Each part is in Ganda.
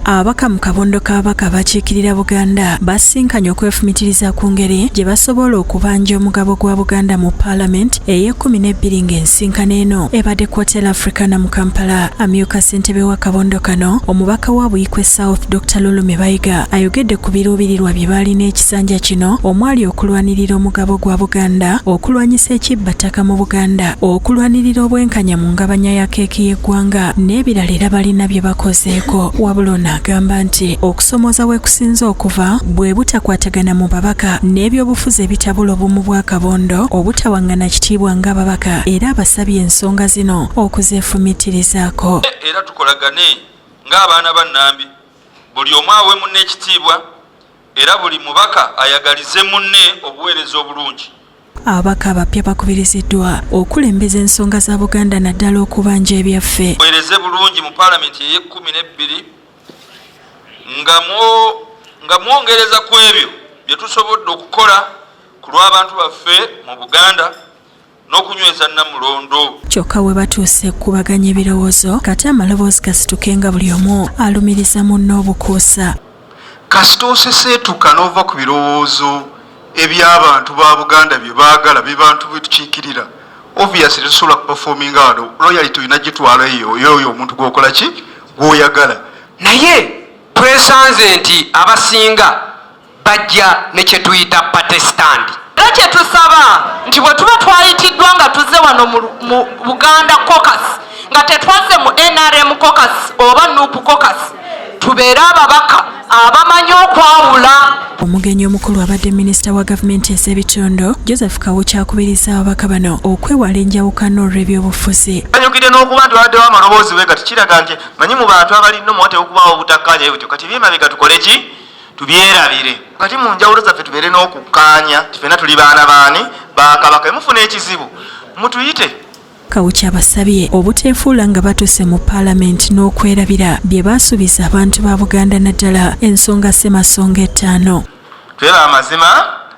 Ababaka mu kabondo k'ababaka abakiikirira Buganda basinkanye okwefumitiriza ku ngeri gye basobola okubanja omugabo gwa Buganda mu Parliament ey'e12 ng'ensinkano eno ebadde ku Hotel Africana mu Kampala. Amyuka ssentebe wa kabondo kano omubaka wa Buikwe South Dr. Lulu Mebayiga ayogedde ku biruubirirwa bye balina ekisanja kino omwali okulwanirira omugabo gwa Buganda, okulwanyisa ekibbattaka mu Buganda, okulwanirira obwenkanya mu ngabanya ya keeki y'eggwanga n'ebirala era balina bye bakozeeko. Wabula agamba nti okusomoza we kusinze okuva bwe butakwatagana mu babaka n'ebyobufuzi ebitabula obumu bwa kabondo obutawaŋŋana kitiibwa ng'ababaka, era abasabye ensonga zino okuzeefumitirizaako. Era tukolagane ng'abaana ba Nambi, buli omu awe munne ekitiibwa era buli mubaka ayagalize munne obuweereza obulungi. Ababaka abapya bakubiriziddwa okulembeza ensonga za Buganda naddala okubanja ebyaffe. Obuweereze bulungi mu Paalamenti ey'e12 nga mwongereza ku ebyo bye tusobodde okukola ku lw'abantu baffe mu Buganda n'okunyweza Namulondo. Kyokka we batuuse kubaganya ebirowoozo kati amaloboozi gasituke nga buli omu alumiriza munne obukuusa. Kasita oseseetuka n'ova ku birowoozo eby'abantu ba Buganda bye baagala bye bantu bwe tukiikirira, obviously tusobola kuperforminga wano royalty tulina gitwala eyo omuntu gw'okola ki gw'oyagala. Naye twesanze nti abasinga bajja ne kye tuyita patestandi. Era kye tusaba nti bwe tuba twayitiddwa nga tuzze wano mu Buganda caucus nga tetwazze mu NRM caucus oba NUP caucus, tubeere ababaka abamanyi okwawula. Omugenyi omukulu abadde minisita wa gavumenti ez'ebitundu Joseph Kawuki akubiriza ababaka bano okwewala enjawukana olw'ebyobufuzi. Banyukidde n'okuba nti waddewo amaloboozi we kati kiraga nti manyi mu bantu abalina omuwate okubawo obutakkaanya ebityo kati byemabega tukole ki tubyerabire. Kati mu njawulo zaffe tubeere n'okukkaanya ti ffenna tuli baana baani ba Kabaka, mufuna ekizibu mutuyite. Kawuki abasabye obuteefuula nga batuuse mu Paalamenti n'okwerabira bye baasuubiza abantu ba Buganda naddala ensonga ssemasonga 5. Tweba amazima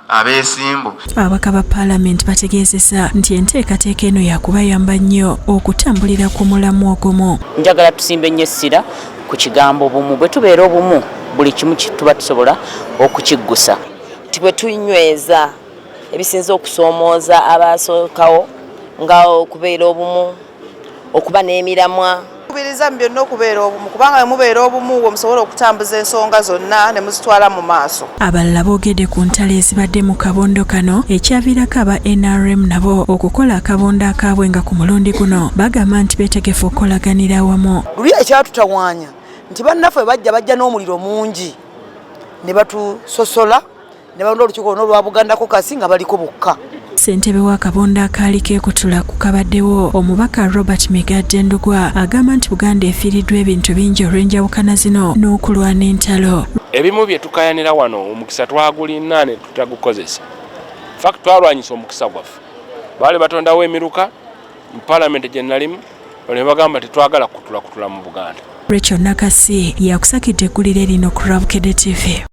abeesimbu. Ababaka ba Paalamenti bategeezesa nti enteekateeka eno yakubayamba nnyo okutambulira ku mulamu ogumu. Njagala tusimbe nnyo essira ku kigambo bumu. Bwe tubeera obumu buli kimu tuba tusobola okukiggusa. Bwe tunyweza ebisinza okusoomooza abaasookawo nga okubeera obumu, okuba n'emiramwa. Kubiriza byonna okubeera obumu kubanga mubeera obumu musobola okutambuza ensonga zonna ne muzitwala mu maaso. Abalala boogedde ku ntalo ezibadde mu kabondo kano ekyaviirako aba NRM nabo okukola akabondo akaabwe nga ku mulundi guno bagamba nti beetegefu okukolaganira awamu. Luli ekyatutawaanya nti bannaffe bajja n'omuliro mungi ne batusosola ne balonda olukiiko olwa Buganda caucus nga baliko bokka. Ssentebe wa kabondo akaali keekutula ku kabaddewo omubaka Robert Migadde Ndugwa agamba nti Buganda efiiriddwa ebintu bingi olw'enjawukana zino n'okulwana entalo. Ebimu bye tukayanira wano omukisa twagulina ne tutagukozesa. Fact twalwanyisa omukisa gwaffe. Baali batondawo emiruka mu Paalamenti gye nalimu ne bagamba tetwagala kutula mu Buganda. Rachel Nakasi yakusakidde eggulire lino ku Rabukedde TV.